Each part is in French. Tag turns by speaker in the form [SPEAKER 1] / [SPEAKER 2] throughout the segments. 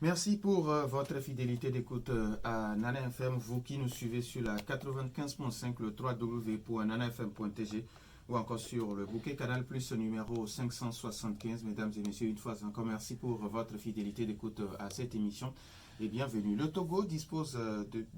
[SPEAKER 1] Merci pour votre fidélité d'écoute à Nana FM, vous qui nous suivez sur la 95.5, le 3w.nanafm.tg ou encore sur le bouquet Canal Plus numéro 575. Mesdames et messieurs, une fois encore, merci pour votre fidélité d'écoute à cette émission et bienvenue. Le Togo dispose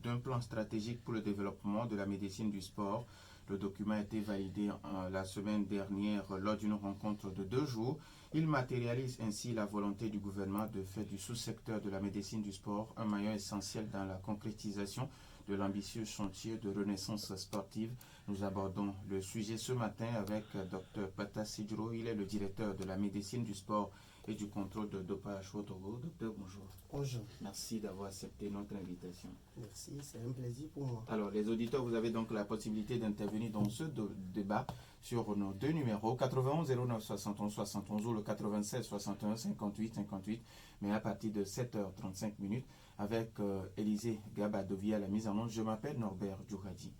[SPEAKER 1] d'un plan stratégique pour le développement de la médecine du sport. Le document a été validé la semaine dernière lors d'une rencontre de 2 jours. Il matérialise ainsi la volonté du gouvernement de faire du sous-secteur de la médecine du sport un maillon essentiel dans la concrétisation de l'ambitieux chantier de renaissance sportive. Nous abordons le sujet ce matin avec Dr Pata Sidro. Il est le directeur de la médecine du sport et du contrôle de dopage au Togo. Docteur, bonjour.
[SPEAKER 2] Bonjour.
[SPEAKER 1] Merci d'avoir accepté notre invitation.
[SPEAKER 2] Merci, c'est un plaisir pour moi.
[SPEAKER 1] Alors, les auditeurs, vous avez donc la possibilité d'intervenir dans ce débat sur nos 2 numéros, 91 09 71 71 ou le 96 61 58 58, mais à partir de 7h35 avec Élisée Gabadovi à la mise en onde. Je m'appelle Norbert Djouradi.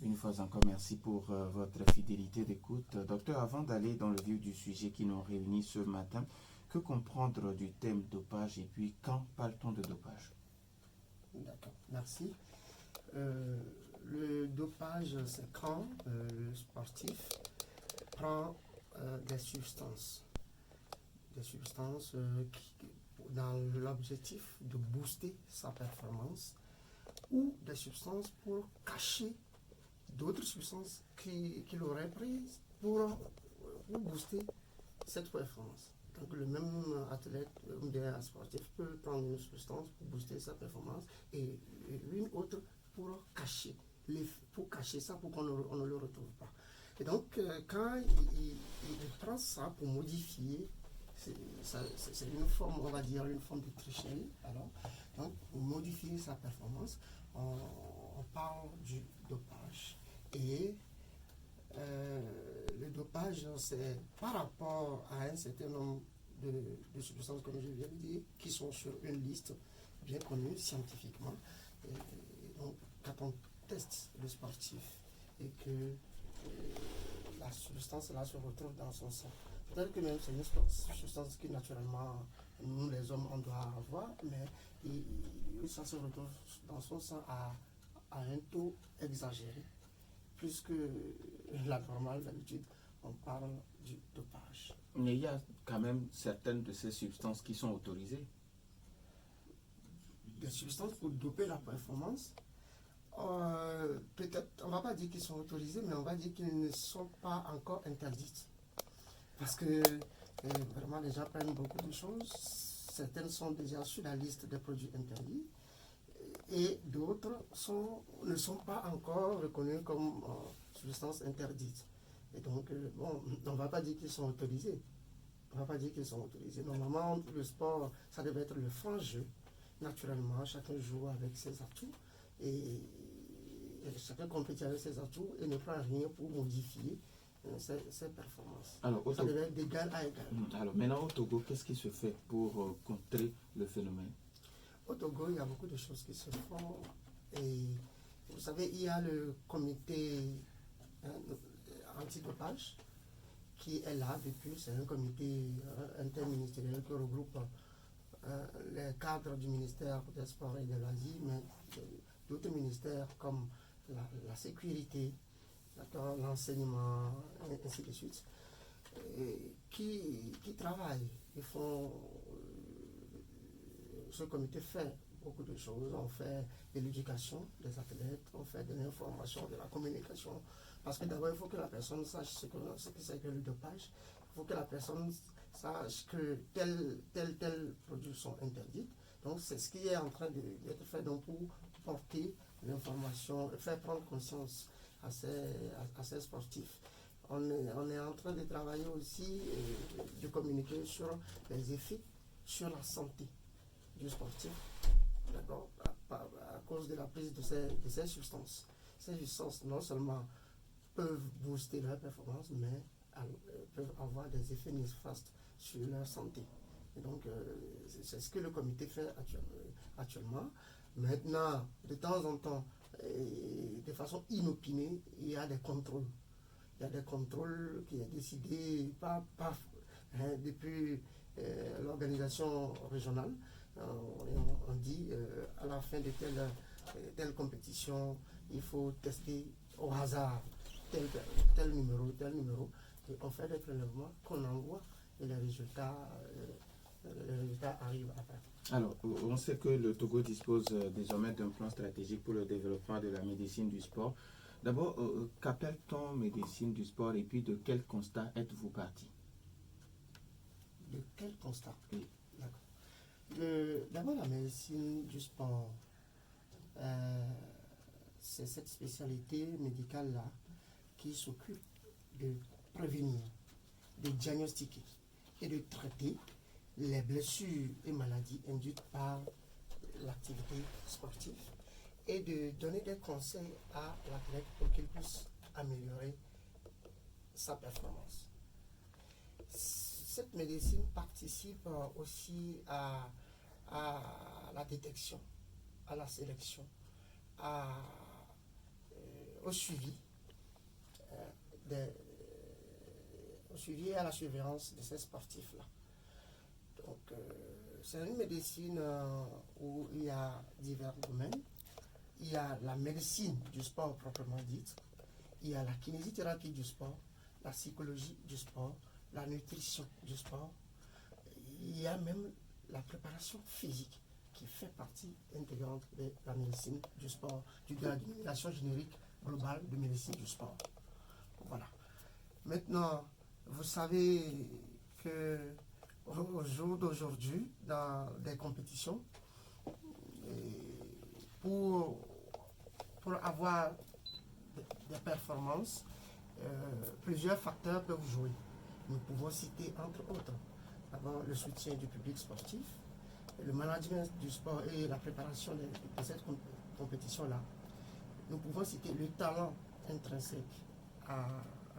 [SPEAKER 1] Une fois encore, merci pour votre fidélité d'écoute. Docteur, avant d'aller dans le vif du sujet qui nous réunit ce matin, que comprendre du thème dopage et puis quand parle-t-on de dopage?
[SPEAKER 2] D'accord, merci. Le dopage, c'est quand le sportif prend des substances dans l'objectif de booster sa performance ou des substances pour cacher d'autres substances qu'il aurait prises pour booster cette performance. Donc le même athlète ou bien un sportif peut prendre une substance pour booster sa performance et une autre pour cacher ça, pour qu'on ne le retrouve pas. Et donc quand il prend ça pour modifier, c'est une forme, on va dire, une forme de tricherie. Alors, donc pour modifier sa performance, on parle du dopage. Et le dopage, c'est par rapport à un certain nombre de substances, comme je viens de dire, qui sont sur une liste bien connue scientifiquement. Et donc, quand on teste le sportif et que la substance-là se retrouve dans son sang, peut-être que même c'est une substance qui, naturellement, nous les hommes, on doit avoir, mais ça se retrouve dans son sang à un taux exagéré. Plus que la normale, d'habitude, on parle du dopage.
[SPEAKER 1] Mais il y a quand même certaines de ces substances qui sont autorisées.
[SPEAKER 2] Des substances pour doper la performance, peut-être, on ne va pas dire qu'ils sont autorisés, mais on va dire qu'ils ne sont pas encore interdites. Parce que vraiment, les gens prennent beaucoup de choses. Certaines sont déjà sur la liste des produits interdits. Et d'autres ne sont pas encore reconnus comme substances interdites. Et donc, on ne va pas dire qu'ils sont autorisés. Normalement, le sport, ça devait être le franc jeu. Naturellement, chacun joue avec ses atouts. Et chacun compétit avec ses atouts et ne prend rien pour modifier ses performances.
[SPEAKER 1] Alors,
[SPEAKER 2] ça devait être d'égal à égal.
[SPEAKER 1] Alors, maintenant, au Togo, qu'est-ce qui se fait pour contrer le phénomène?
[SPEAKER 2] Au Togo, il y a beaucoup de choses qui se font. Et vous savez, il y a le comité antidopage qui est là depuis. C'est un comité interministériel qui regroupe les cadres du ministère des Sports et de l'Asie, mais d'autres ministères comme la sécurité, l'enseignement, et ainsi de suite, qui travaillent. Ils font. Ce comité fait beaucoup de choses. On fait de l'éducation des athlètes, on fait de l'information, de la communication. Parce que d'abord, il faut que la personne sache ce que c'est que le dopage. Il faut que la personne sache que tel produits sont interdits. Donc, c'est ce qui est en train d'être fait donc, pour porter l'information, faire prendre conscience à ces sportifs. On est en train de travailler aussi, de communiquer sur les effets sur la santé du sportif, d'accord, à cause de la prise de ces substances. Ces substances, non seulement peuvent booster leur performance, mais peuvent avoir des effets néfastes sur leur santé. Et donc, c'est ce que le comité fait actuellement. Maintenant, de temps en temps, de façon inopinée, il y a des contrôles. Il y a des contrôles qui sont décidés par depuis l'organisation régionale. On dit à la fin de telle compétition, il faut tester au hasard tel numéro. Et on fait des prélèvements qu'on envoie et les résultats arrivent après.
[SPEAKER 1] Alors, on sait que le Togo dispose désormais d'un plan stratégique pour le développement de la médecine du sport. D'abord, qu'appelle-t-on médecine du sport et puis de quel constat êtes-vous parti?
[SPEAKER 2] De quel constat?
[SPEAKER 1] Oui.
[SPEAKER 2] D'accord. D'abord, la médecine du sport, c'est cette spécialité médicale-là qui s'occupe de prévenir, de diagnostiquer et de traiter les blessures et maladies induites par l'activité sportive et de donner des conseils à l'athlète pour qu'il puisse améliorer sa performance. Cette médecine participe aussi à la détection, à la sélection, au suivi et à la surveillance de ces sportifs-là. Donc, c'est une médecine où il y a divers domaines. Il y a la médecine du sport proprement dite, il y a la kinésithérapie du sport, la psychologie du sport, la nutrition du sport. Il y a même la préparation physique qui fait partie intégrante de la médecine du sport, de la dénomination générique globale de médecine du sport. Voilà. Maintenant, vous savez que au jour d'aujourd'hui, dans des compétitions, pour avoir des performances, plusieurs facteurs peuvent jouer. Nous pouvons citer entre autres d'abord le soutien du public sportif, le management du sport et la préparation de cette compétition-là. Nous pouvons citer le talent intrinsèque à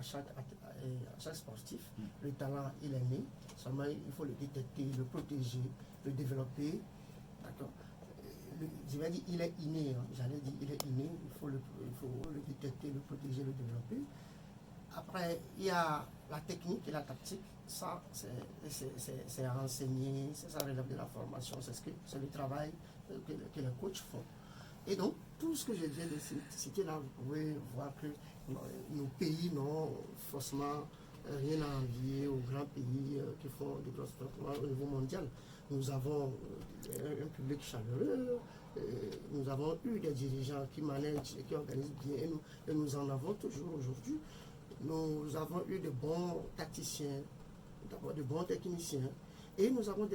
[SPEAKER 2] chaque sportif. Le talent, il est né, seulement il faut le détecter, le protéger, le développer. D'accord. Je vais dire il est inné, j'allais dire il est inné, il faut le détecter, le protéger, le développer. Après, il y a la technique et la tactique. Ça, c'est à enseigner, ça relève de la formation, c'est le travail que les coachs font. Et donc, tout ce que je viens de citer là, vous pouvez voir que nos pays n'ont forcément rien à envier aux grands pays qui font des grosses performances au niveau mondial. Nous avons un public chaleureux, nous avons eu des dirigeants qui managent et qui organisent bien, et nous en avons toujours aujourd'hui. Nous avons eu de bons tacticiens, d'abord de bons techniciens, et nous avons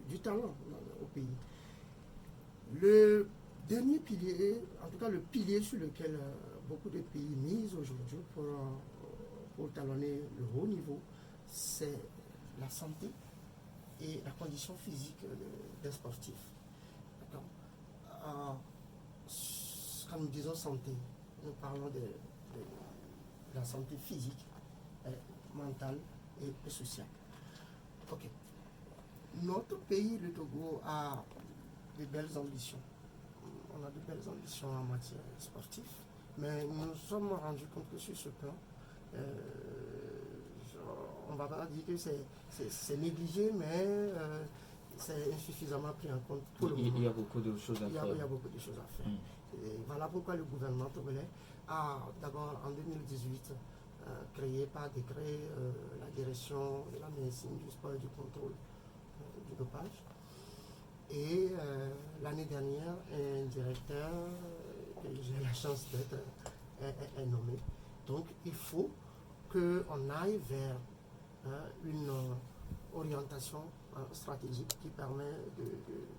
[SPEAKER 2] du talent au pays. Le dernier pilier, en tout cas le pilier sur lequel beaucoup de pays misent aujourd'hui pour talonner le haut niveau, c'est la santé et la condition physique des sportifs. Quand nous disons santé, nous parlons de la santé physique, mentale et sociale. Ok. Notre pays, le Togo, a de belles ambitions. On a de belles ambitions en matière sportive, mais nous nous sommes rendus compte que sur ce plan, on ne va pas dire que c'est négligé, mais c'est insuffisamment pris en compte pour le moment.
[SPEAKER 1] Il y a beaucoup de choses à faire.
[SPEAKER 2] Il y a beaucoup de choses à faire. Et voilà pourquoi le gouvernement togolais a d'abord en 2018 créé par décret la direction de la médecine du sport et du contrôle du dopage. Et l'année dernière, un directeur que j'ai la chance d'être est nommé. Donc il faut qu'on aille vers une orientation stratégique qui permet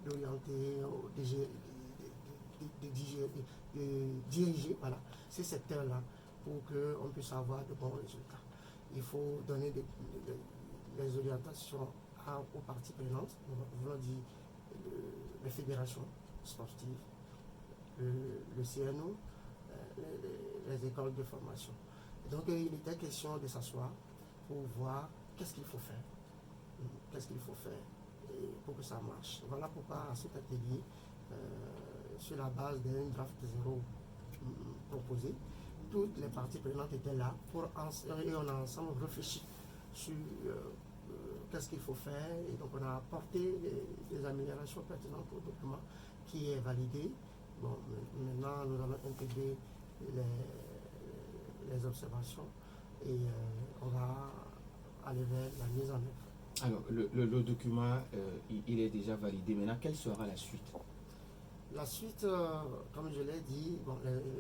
[SPEAKER 2] d'orienter, de diriger voilà, ces secteurs-là pour qu'on puisse avoir de bons résultats. Il faut donner des orientations aux parties prenantes, nous voulons dire les fédérations sportives, le CNO, les écoles de formation. Et donc il était question de s'asseoir pour voir qu'est-ce qu'il faut faire. Qu'est-ce qu'il faut faire pour que ça marche. Voilà pourquoi à cet atelier, sur la base d'un draft 0 proposé, toutes les parties prenantes étaient là et on a ensemble réfléchi sur qu'est-ce qu'il faut faire. Et donc on a apporté des améliorations pertinentes au document qui est validé. Bon, maintenant nous allons intégrer les observations et on va aller vers la mise en œuvre.
[SPEAKER 1] Alors, le document, il est déjà validé. Maintenant, quelle sera la suite?
[SPEAKER 2] La suite, comme je l'ai dit, bon,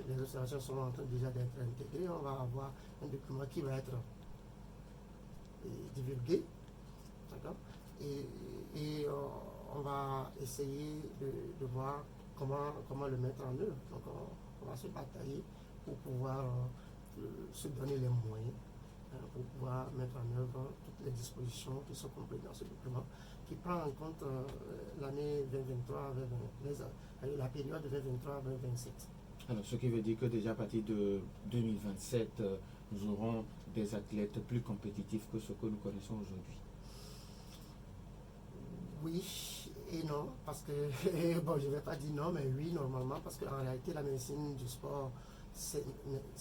[SPEAKER 2] les observations sont en train déjà d'être intégrées. On va avoir un document qui va être divulgué, d'accord, et on va essayer de voir comment le mettre en œuvre. Donc, on va se batailler pour pouvoir se donner les moyens pour pouvoir mettre en œuvre toutes les dispositions qui sont comprises dans ce document, qui prend en compte l'année 2023, la période 2023-2027.
[SPEAKER 1] Alors, ce qui veut dire que déjà à partir de 2027, nous aurons des athlètes plus compétitifs que ce que nous connaissons aujourd'hui.
[SPEAKER 2] Oui et non, parce que, bon, je ne vais pas dire non, mais oui, normalement, parce qu'en réalité, la médecine du sport, c'est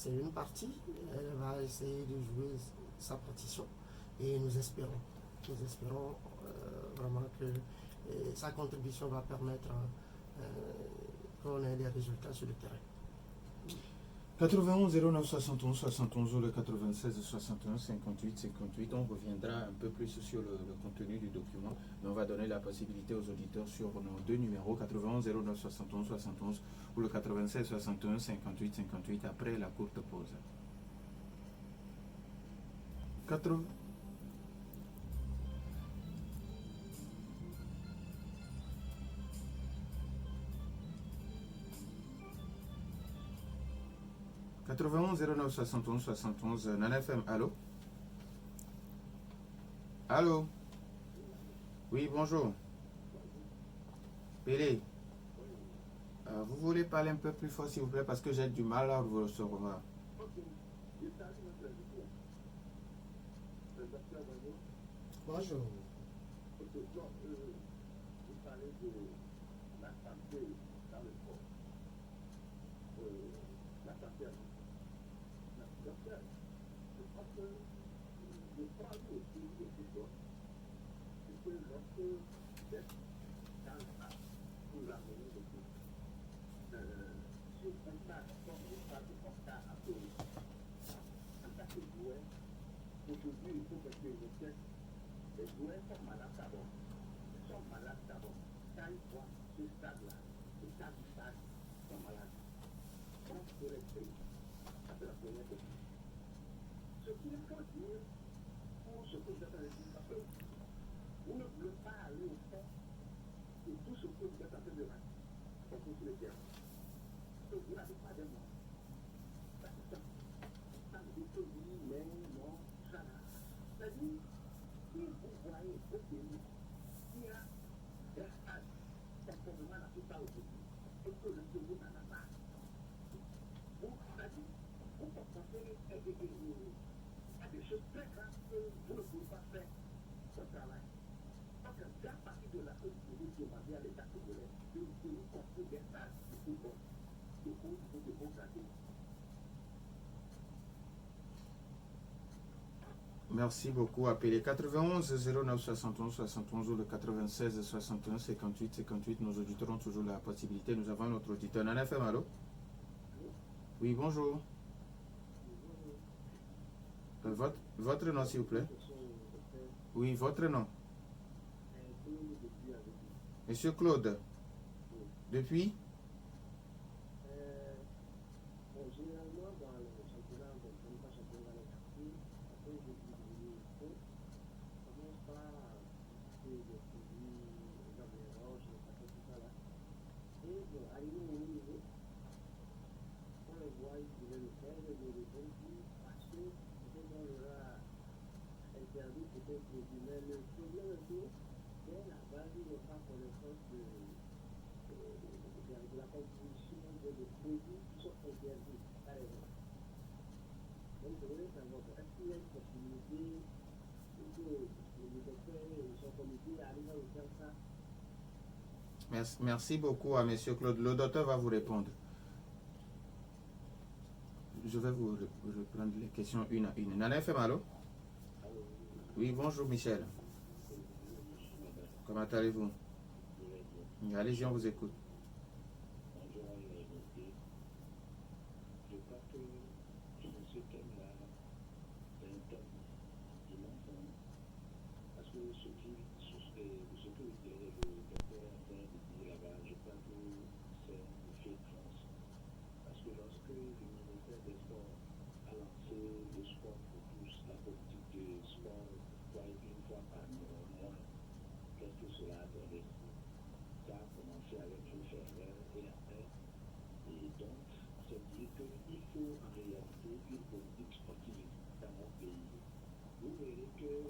[SPEAKER 2] une partie. Elle va essayer de jouer sa partition et nous espérons vraiment que sa contribution va permettre qu'on ait des résultats sur le terrain.
[SPEAKER 1] 91 09 71 71 ou le 96 61 58 58. On reviendra un peu plus sur le contenu du document, mais on va donner la possibilité aux auditeurs sur nos deux numéros 91 09 71 71 ou le 96 61 58 58 après la courte pause. 80. « 91 09 71 71 Nana FM, allô? Allô? Oui, bonjour. Pélé, vous voulez parler un peu plus fort s'il vous plaît parce que j'ai du mal à vous recevoir.
[SPEAKER 2] Bonjour.
[SPEAKER 3] Vous parlez de la santé dans le sport. La santé à docteur, je crois que je parle aussi de ces choses. C'est que lorsque vous êtes dans le cas pour l'amener de tout, sur un cas comme le cas de Costa à Paris, en tant que joueur, aujourd'hui il faut que je teste. Les joueurs sont malades d'abord. Ils sont malades d'abord. Quand ils voient ce stade-là, le stade du stade, ils sont malades. Donc, il faut rester. Ça, c'est la première question. Ce qu'il faut dire pour ce que vous êtes en train de dire, parce que vous ne voulez pas aller au fond de tout ce que vous êtes en train de raconter sur le terrain. Donc, vous n'avez pas de mots. Ça, c'est ça. Ça veut dire que oui, mais non, ça. C'est-à-dire, si vous voyez au pays qu'il y a un stade conformément à tout ça aujourd'hui, et que le pays n'en a pas, vous pensez à des choses très graves que vous ne pouvez pas faire ce travail. Donc, c'est à partir de là que vous pouvez demander à l'État congolais de vous construire des stades de football, de foot ou de bon gradé.
[SPEAKER 1] Merci beaucoup. Appelez 91 09 71 71 ou le 96 61 58 58. Nos auditeurs ont toujours la possibilité. Nous avons notre auditeur. Nana FM, allô? Oui, bonjour. Votre nom, s'il vous plaît? Oui, votre nom? Monsieur Claude. Depuis?
[SPEAKER 3] Généralement, dans le championnat, on ne connaît pas championnat dans les quartiers. Après, je dis, on commence par discuter des produits, dans les roches, les paquets, tout ça là. Et bon, arrivé au niveau, on les voit, ils pouvaient le faire, ils le répondent plus, parce que peut-être on leur a interdit peut-être le mais le problème est que dès la base, ils n'ont pas connaissance de la composition des produits qui sont interdits, par exemple. Donc, je voulais savoir, est-ce qu'il y a une possibilité que les docteurs et son comité arrivent à faire ça?
[SPEAKER 1] Merci beaucoup à monsieur Claude. Le docteur va vous répondre. Je vais vous reprendre les questions une à une. Nana FM, allô? Oui, bonjour Michel. Comment allez-vous? Allez-y, on vous écoute.
[SPEAKER 3] Je crois que ce thème-là, c'est un thème qui m'ensemble. Parce que ce que le docteur est en train de dire là-bas, je crois que c'est un effet de France. Parce que lorsque le ministère des Sports a lancé le sport pour tous, la politique de sport, une fois par mois, qu'est-ce que cela a donné? Ça a commencé avec le ferveur et après. Et donc, c'est dire qu'il faut en réalité une politique sportive dans mon pays. Vous verrez que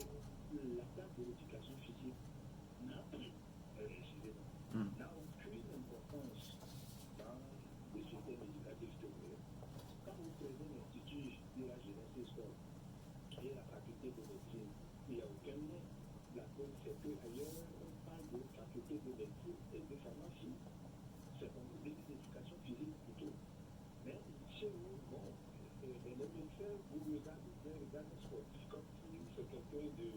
[SPEAKER 3] la part de l'éducation physique n'a aucune importance dans le système éducatif de l'Europe. Quand vous prenez l'Institut de la jeunesse et sport et la faculté de médecine, il n'y a aucun lien. La cause, c'est qu'ailleurs, on parle de faculté de médecine et de pharmacie. C'est comme vous dites, l'éducation physique plutôt. Mais chez nous, bon, les médecins, vous regardez un sportif comme si c'est quelqu'un de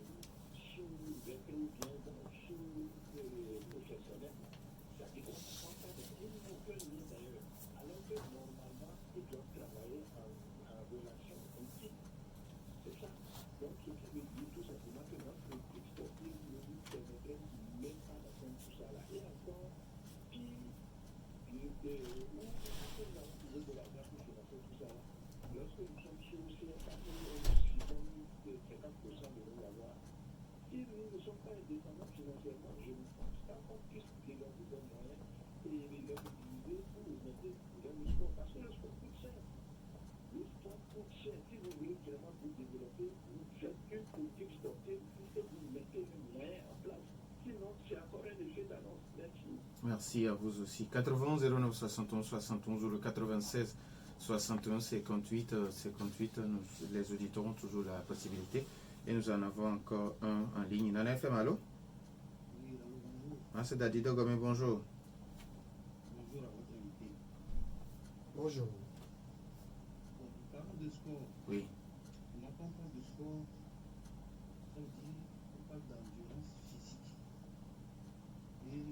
[SPEAKER 3] sous-élevé ou bien sous-professionnel. Ça dit qu'on ne prend pas de aucun lien d'ailleurs. Alors que normalement, ils doivent travailler en relation intime. C'est ça. Donc, ce qui veut dire tout simplement que notre politique sportive ne nous permettrait même pas d'atteindre tout ça là. Et encore, de l'argent pour financer tout ça là. Lorsque nous sommes sur le CFA, nous sommes 50% de nos avoirs. Si nous ne sommes pas indépendants financièrement, je ne pense pas qu'on puisse développer des moyens et les utiliser pour augmenter le sport. Parce que le sport coûte cher. Le sport coûte cher. Si vous voulez vraiment vous développer, vous faites une politique sportive et vous mettez les moyens en place. Sinon, c'est encore un effet d'annonce. Merci.
[SPEAKER 1] Merci à vous aussi. 91 09 71 71 ou le 96 61 58 58. Les auditeurs ont toujours la possibilité. Et nous en avons encore un en ligne. Nana FM, allô?
[SPEAKER 4] Oui, allô, bonjour.
[SPEAKER 1] Ah, c'est Dadi Dogome, bonjour.
[SPEAKER 4] Bonjour à votre invité.
[SPEAKER 2] Bonjour.
[SPEAKER 4] Bon, parlons de sport.
[SPEAKER 1] Oui.
[SPEAKER 4] Quand on parle de sport, ça veut dire qu'on parle d'endurance physique. Et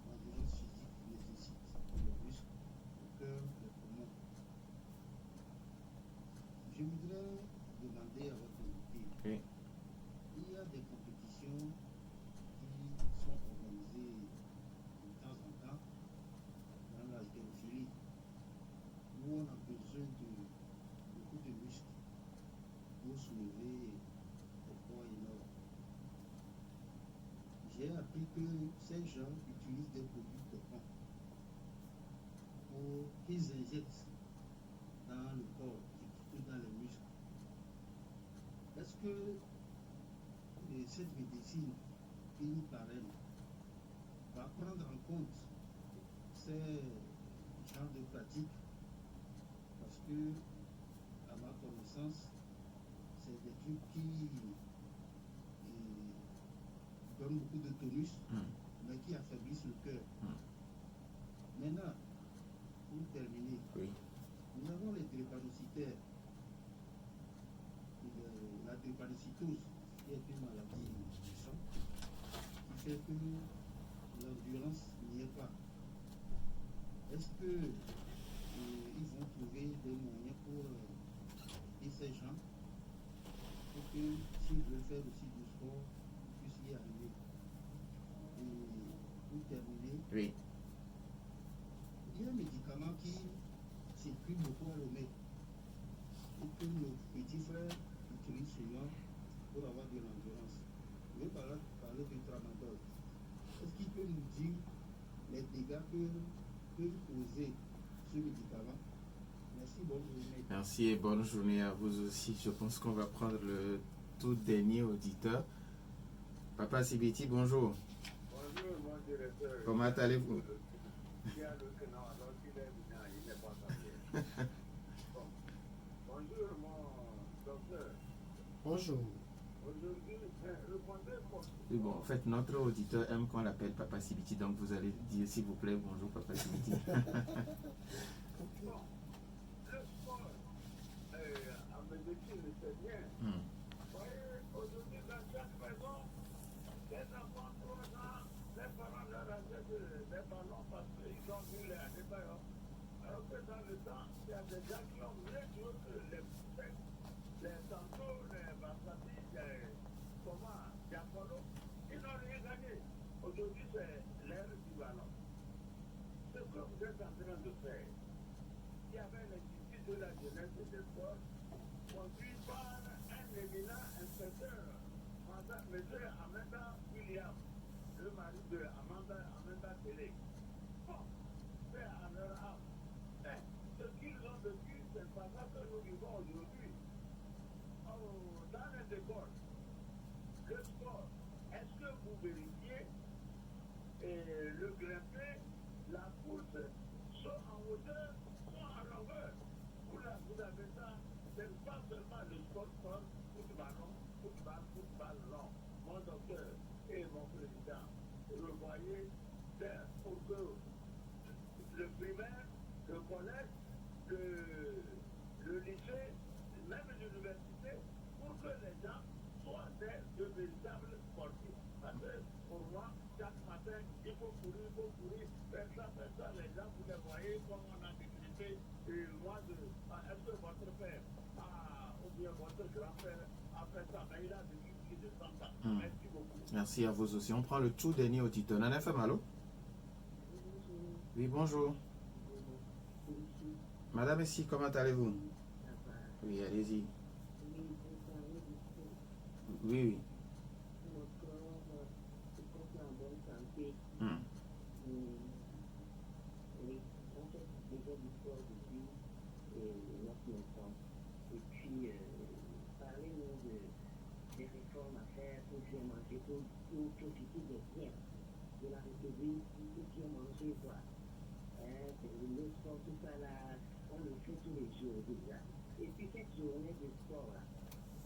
[SPEAKER 4] l'endurance physique nécessite le muscle, le cœur, les poumons. Je voudrais demander à votre invité.
[SPEAKER 1] Oui.
[SPEAKER 4] Il y a des compétitions qui sont organisées de temps en temps dans l'haltérophilie où on a besoin de beaucoup de muscles pour soulever des poids énormes. J'ai appris que ces gens utilisent des produits dopants pour qu'ils injectent dans le corps, surtout dans les muscles. Est-ce que cette médecine qui nous parraine va prendre en compte ces genres de pratiques? Parce que, à ma connaissance, c'est des trucs qui donnent beaucoup de tonus, mais qui affaiblissent le cœur. Maintenant, pour terminer,
[SPEAKER 1] Oui.
[SPEAKER 4] nous avons les drépanocytaires. La drépanocytose, qui est une maladie du sang, qui fait que l'endurance n'y est pas. Est-ce que ils vont trouver des moyens pour aider ces gens pour que s'ils veulent faire aussi du sport, ils puissent y arriver? Et pour terminer,
[SPEAKER 1] Oui.
[SPEAKER 4] il y a un médicament qui circule beaucoup à Lomé et que nos petits frères utilisent souvent pour avoir de l'endurance. Je vais parler de tramadol. Est-ce qu'il peut nous dire les dégâts que peut causer ce médicament? Merci, bonne journée.
[SPEAKER 1] Merci et bonne journée à vous aussi. Je pense qu'on va prendre le tout dernier auditeur. Papa Sibiti, bonjour.
[SPEAKER 3] Bonjour, mon directeur.
[SPEAKER 1] Comment allez-vous?
[SPEAKER 3] Il y a le canard, alors qu'il est bien, il n'est pas sorti. Bon. Bonjour, mon docteur.
[SPEAKER 2] Bonjour.
[SPEAKER 3] Aujourd'hui, répondez-moi.
[SPEAKER 1] Oui, bon, en fait, notre auditeur aime qu'on l'appelle Papa Sibiti, donc vous allez dire s'il vous plaît, bonjour Papa Sibiti.
[SPEAKER 3] Bon, le sport, en médecine, c'est bien. Voyez, aujourd'hui, dans ballons parce qu'ils ont vu les détaillants. Alors que dans le temps, il y a des gens qui ont mieux joué que les Santos, les Bassati, comment, Diapolo, ils n'ont rien gagné. Aujourd'hui, c'est l'ère du ballon. Ce que vous êtes en train de faire, il y avait l'Institut de la jeunesse et des sports, conduit par un éminent inspecteur, M. Amanda Williams, le mari de Amanda Télé. Bon, c'est à leur âme. Mais ce qu'ils ont vécu, c'est pas ça que nous vivons aujourd'hui. Oh, dans les écoles, le sport, est-ce que vous vérifiez le grimper, la course, soit en hauteur, soit en longueur? Vous avez ça, c'est pas seulement le sport, football long. Mon docteur et mon président, vous voyez, c'est pour que le primaire, le collège, le lycée, même l'université, pour que les gens soient de véritables sportifs. Parce que pour moi, chaque matin, il faut courir, faire ça, les gens, vous les voyez comme on a décrété, et moi, est-ce que votre père ou bien votre grand-père a fait ça, mais il a vécu plus de 100 ans. Merci beaucoup.
[SPEAKER 1] Merci à vous aussi. On prend le tout dernier auditeur. Nana FM, allô? Oui, bonjour. Madame ici, comment allez-vous? Oui, allez-y. Oui.
[SPEAKER 5] Et puis, parlez-nous des réformes à faire pour bien manger, pour profiter des biens de la République, pour bien manger, quoi. Le sport, tout ça là, on le fait tous les jours déjà. Et puis cette journée de sport là,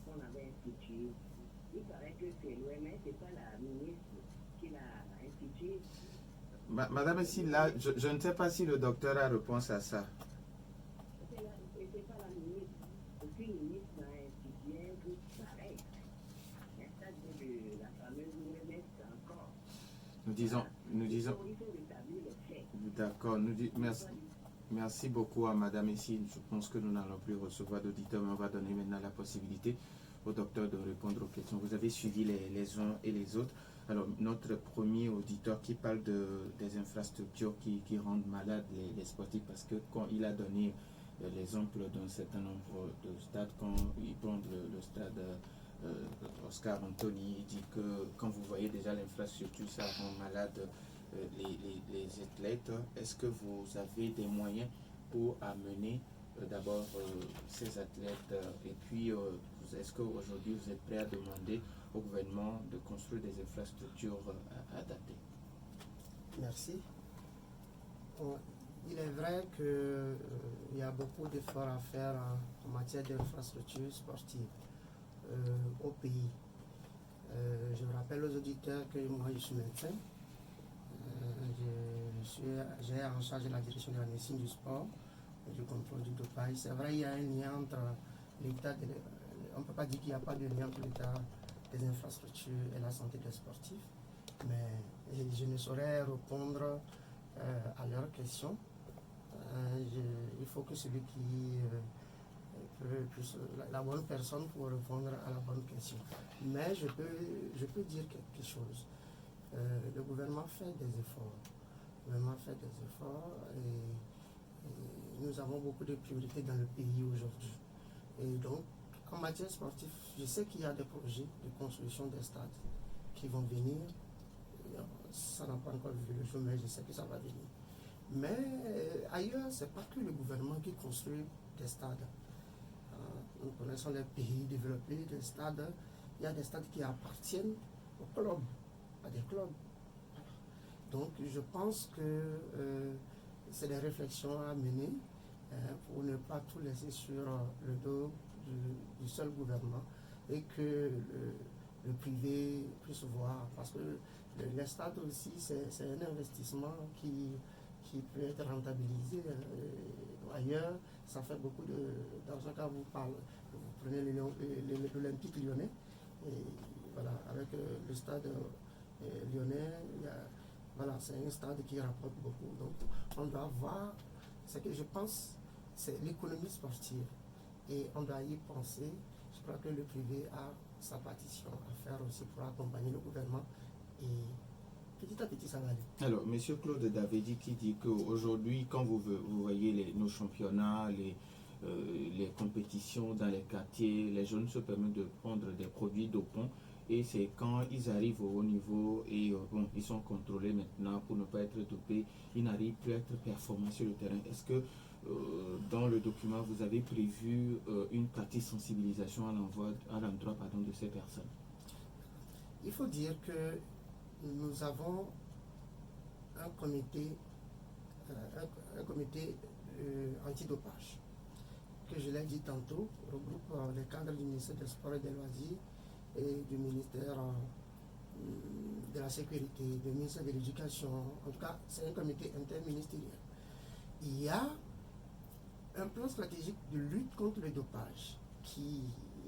[SPEAKER 5] qu'on avait instituée, il paraît que c'est l'OMS, c'est pas la ministre qui l'a instituée.
[SPEAKER 1] Madame ici, là, je ne sais pas si le docteur a réponse à ça.
[SPEAKER 5] C'est pas la ministre. Aucune ministre n'a institué un truc pareil. Mais ça de la fameuse OMS encore.
[SPEAKER 1] Nous disons.
[SPEAKER 5] Il faut rétablir les faits.
[SPEAKER 1] D'accord. Merci beaucoup à Madame ici. Je pense que nous n'allons plus recevoir d'auditeurs, mais on va donner maintenant la possibilité au docteur de répondre aux questions. Vous avez suivi les uns et les autres. Alors, notre premier auditeur qui parle des infrastructures qui rendent malades les sportifs, parce que quand il a donné l'exemple d'un certain nombre de stades, quand il prend le stade Oscar Anthony, il dit que quand vous voyez déjà l'infrastructure, ça rend malade les athlètes. Est-ce que vous avez des moyens pour amener d'abord ces athlètes et puis est-ce qu'aujourd'hui vous êtes prêt à demander au gouvernement de construire des infrastructures adaptées?
[SPEAKER 2] Merci. Il est vrai qu'il y a beaucoup d'efforts à faire en matière d'infrastructures sportives au pays. Je rappelle aux auditeurs que moi je suis médecin. J'ai en charge de la direction de la médecine du sport, du contrôle du dopage. C'est vrai, il y a un lien entre l'état on ne peut pas dire qu'il n'y a pas de lien entre l'état des infrastructures et la santé des sportifs, mais je ne saurais répondre à leurs questions. Il faut que celui qui la bonne personne pour répondre à la bonne question. Mais je peux dire quelque chose. Le gouvernement fait des efforts. Et nous avons beaucoup de priorités dans le pays aujourd'hui. Et donc, en matière sportive, je sais qu'il y a des projets de construction des stades qui vont venir. Ça n'a pas encore vu le jour, mais je sais que ça va venir. Mais ailleurs, ce n'est pas que le gouvernement qui construit des stades. Nous connaissons les pays développés, des stades. Il y a des stades qui appartiennent aux clubs, à des clubs. Donc je pense que c'est des réflexions à mener pour ne pas tout laisser sur le dos du seul gouvernement et que le privé puisse voir. Parce que les stades aussi, c'est un investissement qui peut être rentabilisé. Ailleurs, ça fait beaucoup d'argent quand vous parlez. Vous prenez l'Olympique lyonnais, et voilà, avec le stade lyonnais, Voilà, c'est un stade qui rapporte beaucoup. Donc, on doit voir, ce que je pense, c'est l'économie sportive. Et on doit y penser. Je crois que le privé a sa partition à faire aussi pour accompagner le gouvernement. Et petit à petit, ça va aller.
[SPEAKER 1] Alors, M. Claude Davedi qui dit qu'aujourd'hui, quand vous voyez nos championnats, les compétitions dans les quartiers, les jeunes se permettent de prendre des produits dopants. Et c'est quand ils arrivent au haut niveau et ils sont contrôlés maintenant pour ne pas être dopés, ils n'arrivent plus à être performants sur le terrain. Est-ce que dans le document, vous avez prévu une partie sensibilisation à l'endroit de ces personnes?
[SPEAKER 2] Il faut dire que nous avons un comité antidopage, que je l'ai dit tantôt, regroupe les cadres du ministère des Sports et des Loisirs et du ministère de la Sécurité, du ministère de l'Éducation. En tout cas, c'est un comité interministériel. Il y a un plan stratégique de lutte contre le dopage qui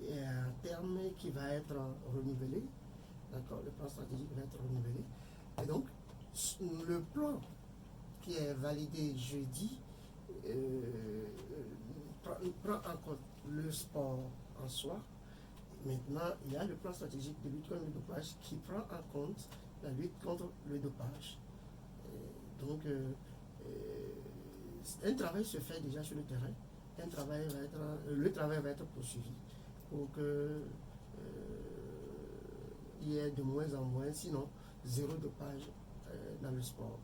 [SPEAKER 2] est un terme qui va être renouvelé. D'accord, le plan stratégique va être renouvelé. Et donc, le plan qui est validé jeudi prend en compte le sport en soi. Maintenant, il y a le plan stratégique de lutte contre le dopage qui prend en compte la lutte contre le dopage. Donc, un travail se fait déjà sur le terrain. Le travail va être poursuivi pour que il y ait de moins en moins, sinon zéro dopage dans le sport.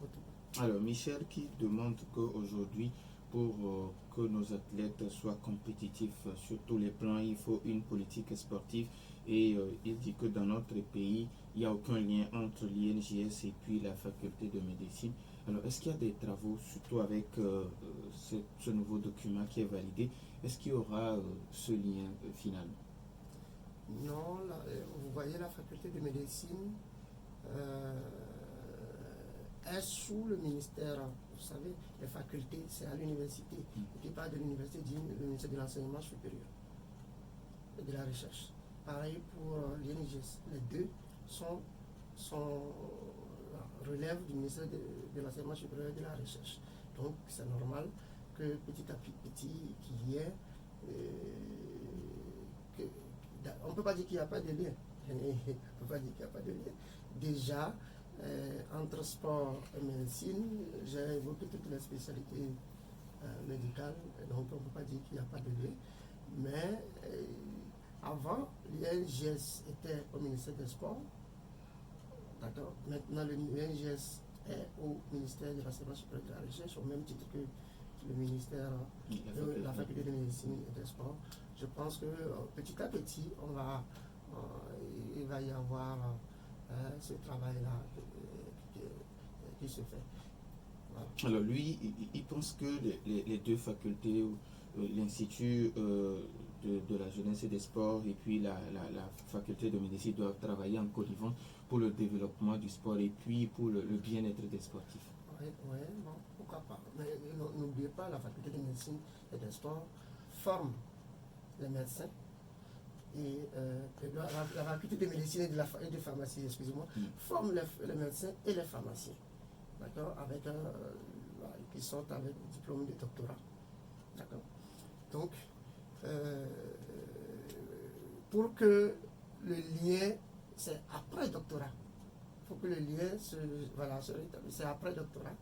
[SPEAKER 1] Alors, Michel qui demande qu'aujourd'hui, pour que nos athlètes soient compétitifs sur tous les plans, il faut une politique sportive. Et il dit que dans notre pays, il n'y a aucun lien entre l'INJS et puis la faculté de médecine. Alors, est-ce qu'il y a des travaux, surtout avec ce nouveau document qui est validé, est-ce qu'il y aura ce lien finalement?
[SPEAKER 2] Non, vous voyez, la faculté de médecine est sous le ministère. Vous savez, les facultés, c'est à l'université. Et qui parle de l'université, dit le ministère de l'enseignement supérieur et de la recherche. Pareil pour l'INJS. Les deux relèvent du ministère de l'enseignement supérieur et de la recherche. Donc, c'est normal que petit à petit, qu'il y ait... on ne peut pas dire qu'il n'y a pas de lien. On ne peut pas dire qu'il n'y a pas de lien. Déjà, entre sport et médecine, j'ai évoqué toutes les spécialités médicales, donc on ne peut pas dire qu'il n'y a pas de lien. Mais avant, l'INJS était au ministère des Sports. D'accord. Maintenant, l'INJS est au ministère de l'enseignement supérieur et de la recherche, au même titre que le ministère de la faculté de médecine et des sports. Je pense que petit à petit, il va y avoir ce travail-là qui se fait. Voilà.
[SPEAKER 1] Alors lui, il pense que les deux facultés, l'Institut de la jeunesse et des sports et puis la faculté de médecine doivent travailler en connivence pour le développement du sport et puis pour le bien-être des sportifs.
[SPEAKER 2] Oui, bon, pourquoi pas. Mais n'oubliez pas, la faculté de médecine et des sports forme les médecins et la faculté de médecine et de pharmacie, excusez-moi, forme les médecins et les pharmaciens. D'accord, qui sont avec diplôme de doctorat. D'accord. Donc, pour que le lien, c'est après doctorat. Il faut que le lien se rétablisse. C'est après doctorat.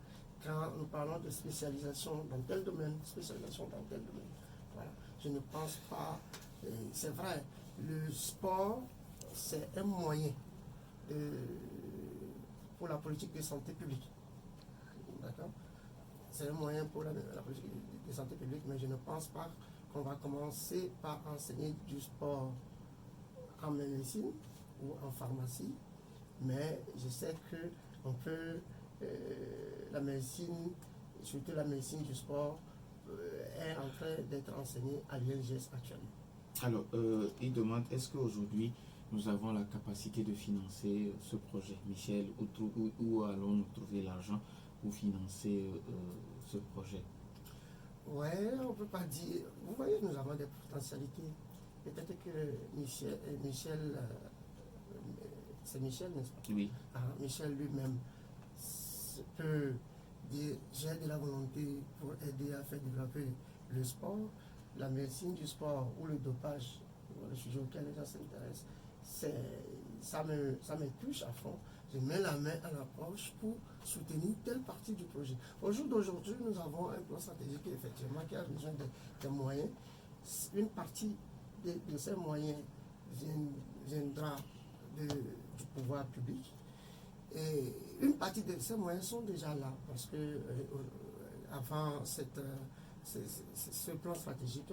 [SPEAKER 2] Quand nous parlons de spécialisation dans tel domaine, spécialisation dans tel domaine. Voilà. Je ne pense pas, c'est vrai, le sport, c'est un moyen pour la politique de santé publique. D'accord? C'est un moyen pour la politique de santé publique, mais je ne pense pas qu'on va commencer par enseigner du sport en médecine ou en pharmacie, mais je sais que on peut, la médecine, surtout la médecine du sport, est en train d'être enseignée à l'INJS actuellement.
[SPEAKER 1] Alors, il demande, est-ce qu'aujourd'hui, nous avons la capacité de financer ce projet? Michel, où allons-nous trouver l'argent pour financer ce projet?
[SPEAKER 2] Oui, on ne peut pas dire. Vous voyez, nous avons des potentialités. Peut-être que Michel, c'est Michel, n'est-ce pas?
[SPEAKER 1] Oui.
[SPEAKER 2] Michel lui-même peut dire j'ai de la volonté pour aider à faire développer le sport, la médecine du sport ou le dopage, le sujet auquel les gens s'intéressent, ça me touche à fond. Je mets la main à la poche pour soutenir telle partie du projet. Au jour d'aujourd'hui, nous avons un plan stratégique effectivement qui a besoin de moyens. Une partie de ces moyens viendra du pouvoir public. Et une partie de ces moyens sont déjà là parce que avant ce plan stratégique,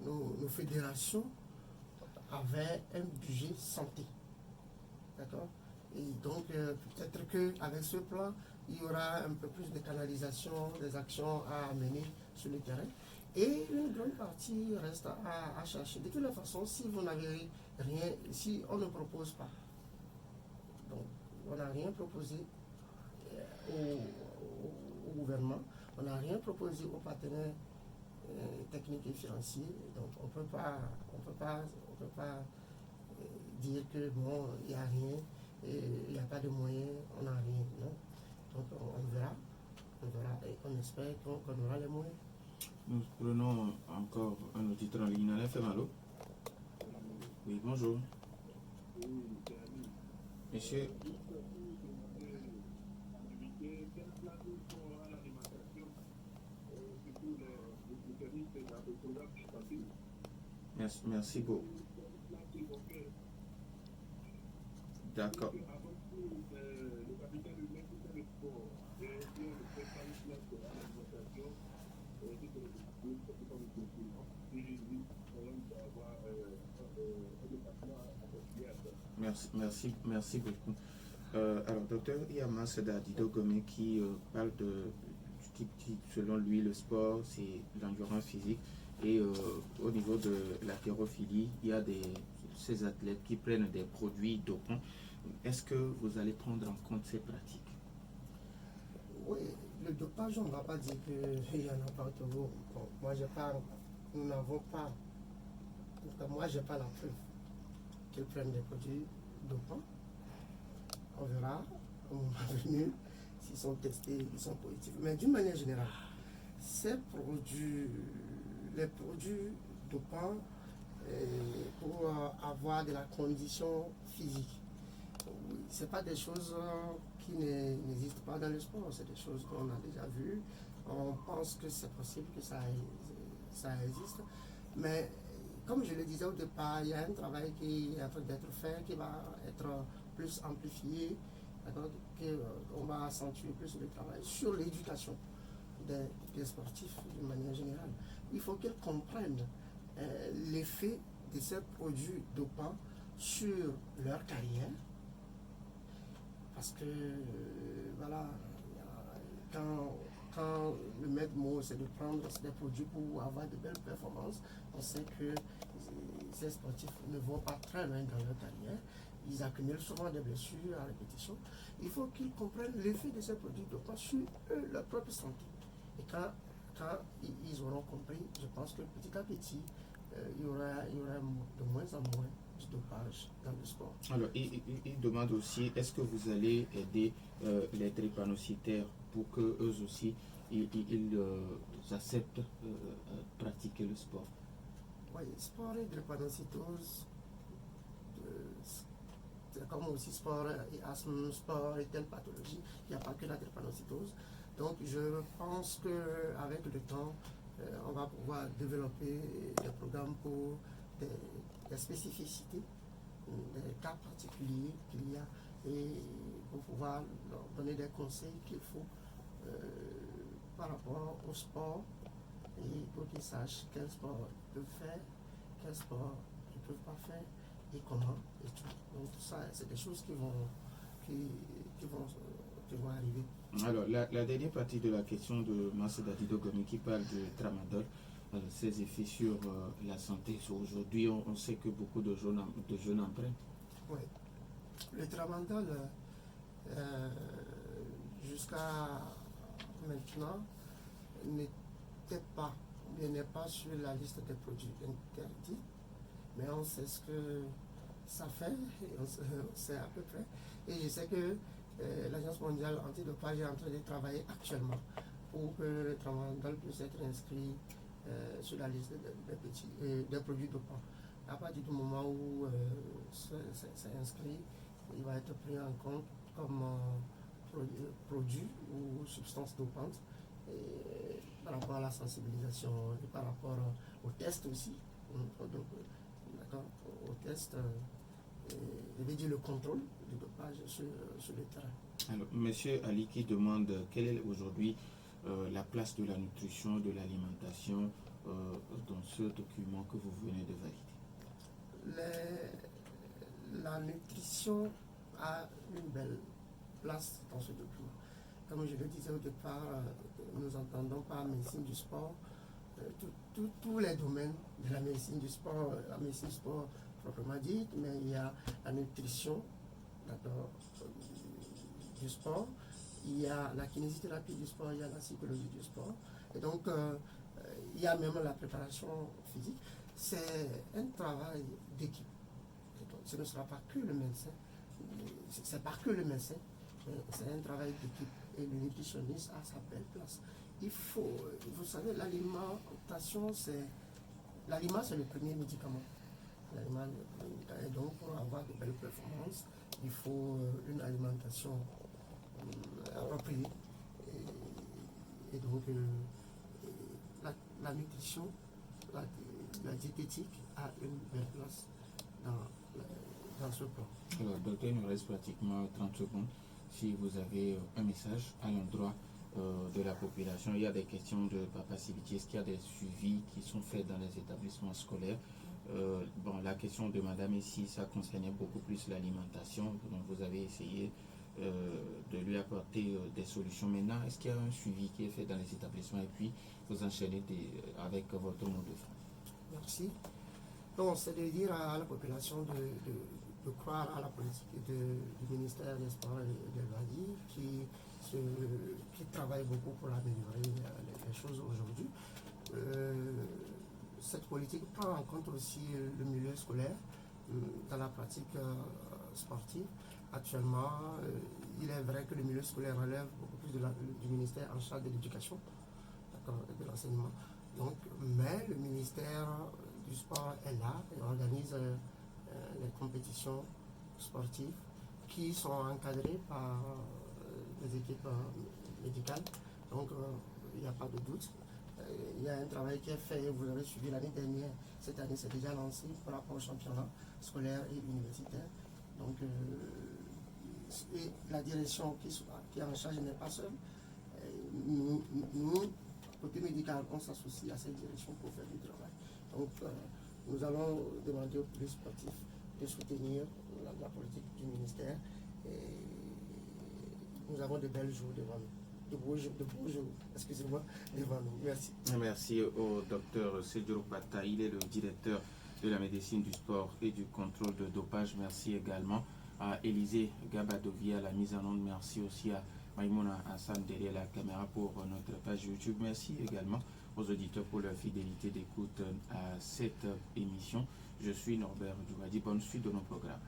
[SPEAKER 2] nos fédérations avaient un budget santé. D'accord? Et donc, peut-être qu'avec ce plan, il y aura un peu plus de canalisation, des actions à mener sur le terrain. Et une grande partie reste à chercher. De toute façon, si vous n'avez rien, si on ne propose pas, donc on n'a rien proposé au gouvernement, on n'a rien proposé aux partenaires techniques et financiers, donc on peut pas dire que bon, il n'y a rien, il n'y a pas de moyens, on n'a rien, non. Donc on verra et on espère qu'on aura les moyens.
[SPEAKER 1] Nous prenons encore un auditeur en ligne. Nana FM, allô? Oui, bonjour. Monsieur. Merci beaucoup. D'accord. Merci beaucoup. Alors, docteur Yamas Dadido Gomé qui parle qui, selon lui, le sport, c'est l'endurance physique. Et au niveau de l'haltérophilie, il y a ces athlètes qui prennent des produits dopants. Est-ce que vous allez prendre en compte ces pratiques?
[SPEAKER 2] Oui, le dopage, on ne va pas dire qu'il y en a partout. Bon, moi, nous n'avons pas, en tout cas, moi, je n'ai pas la preuve qu'ils prennent des produits dopants. On verra au moment venu s'ils sont testés, ils sont positifs. Mais d'une manière générale, les produits dopants pour avoir de la condition physique, ce n'est pas des choses qui n'existent pas dans le sport, c'est des choses qu'on a déjà vues. On pense que c'est possible que ça existe. Mais comme je le disais au départ, il y a un travail qui est en train d'être fait, qui va être plus amplifié, qu'on va accentuer plus le travail sur l'éducation des sportifs d'une manière générale. Il faut qu'ils comprennent l'effet de ces produits dopants sur leur carrière. Parce que, voilà, quand le maître mot c'est de prendre des produits pour avoir de belles performances, on sait que ces sportifs ne vont pas très loin dans leur carrière. Ils accumulent souvent des blessures à répétition. Il faut qu'ils comprennent l'effet de ces produits dopants sur eux, leur propre santé. Et quand ils auront compris, je pense que petit à petit, il y aura de moins en moins de dopage dans le sport.
[SPEAKER 1] Alors, il demande aussi, est-ce que vous allez aider les drépanocytaires pour qu'eux aussi, ils acceptent pratiquer le sport?
[SPEAKER 2] Oui, sport et drépanocytose, c'est comme aussi sport et asthme, sport et telle pathologie, il n'y a pas que la drépanocytose. Donc je pense qu'avec le temps, on va pouvoir développer des programmes pour des spécificités, des cas particuliers qu'il y a, et pour pouvoir leur donner des conseils qu'il faut par rapport au sport, et pour qu'ils sachent quel sport ils peuvent faire, quel sport ils ne peuvent pas faire, et comment, et tout. Donc tout ça, c'est des choses qui vont arriver.
[SPEAKER 1] Alors, la dernière partie de la question de Massa Dadido Gomi qui parle de tramadol, ses effets sur la santé. Aujourd'hui, on sait que beaucoup de jeunes en prennent.
[SPEAKER 2] Oui. Le tramadol, jusqu'à maintenant, n'est pas sur la liste des produits interdits, mais on sait ce que ça fait, et on sait à peu près. Et je sais que l'Agence mondiale antidopage est en train de travailler actuellement pour que le tramadol puisse être inscrit sur la liste des produits dopants. À partir du moment où c'est inscrit, il va être pris en compte comme produit ou substance dopante par rapport à la sensibilisation et par rapport au test aussi. D'accord, au test, je vais dire le contrôle du dopage sur le terrain.
[SPEAKER 1] Alors, Monsieur Ali qui demande quelle est aujourd'hui la place de la nutrition, de l'alimentation dans ce document que vous venez de valider.
[SPEAKER 2] La nutrition a une belle place dans ce document. Comme je le disais au départ, nous entendons par médecine du sport tous les domaines de la médecine du sport, proprement dite, mais il y a la nutrition du sport, il y a la kinésithérapie du sport, il y a la psychologie du sport, et donc il y a même la préparation physique. C'est un travail d'équipe. Ce ne sera pas que le médecin, c'est pas que le médecin, c'est un travail d'équipe. Et le nutritionniste a sa belle place. Il faut, vous savez, l'alimentation, l'aliment, c'est le premier médicament. L'aliment, et donc, pour avoir de belles performances, il faut une alimentation appropriée. Et donc, la nutrition, la diététique a une belle place dans ce plan.
[SPEAKER 1] Alors, docteur, il nous reste pratiquement 30 secondes. Si vous avez un message à l'endroit de la population, il y a des questions de papacité, est-ce qu'il y a des suivis qui sont faits dans les établissements scolaires? Bon, la question de madame ici, ça concernait beaucoup plus l'alimentation, donc vous avez essayé de lui apporter des solutions. Maintenant, est-ce qu'il y a un suivi qui est fait dans les établissements et puis vous enchaînez avec votre mot de fin?
[SPEAKER 2] Merci. Donc, c'est de dire à la population de croire à la politique du ministère des Sports et de l'Asie qui travaille beaucoup pour améliorer les choses aujourd'hui. Cette politique prend en compte aussi le milieu scolaire dans la pratique sportive. Actuellement, il est vrai que le milieu scolaire relève beaucoup plus du ministère en charge de l'éducation et de l'enseignement. Donc, mais le ministère du sport est là et organise les compétitions sportives qui sont encadrées par des équipes médicales. Donc, il n'y a pas de doute. Il y a un travail qui est fait, vous avez suivi l'année dernière. Cette année, c'est déjà lancé par rapport au championnat scolaire et universitaire. Donc, et la direction qui est en charge n'est pas seule. Nous, côté médical, on s'associe à cette direction pour faire du travail. Donc, nous allons demander aux plus sportifs de soutenir la politique du ministère. Et nous avons de belles jours devant nous. De beaux jours, excusez-moi, devant nous. Merci.
[SPEAKER 1] Merci au docteur Sedjoro Bata. Il est le directeur de la médecine du sport et du contrôle de dopage. Merci également à Élisée Gabadovia à la mise en onde. Merci aussi à Maïmouna Hassan derrière la caméra pour notre page YouTube. Merci également aux auditeurs pour leur fidélité d'écoute à cette émission. Je suis Norbert Djoubadi. Bonne suite de nos programmes.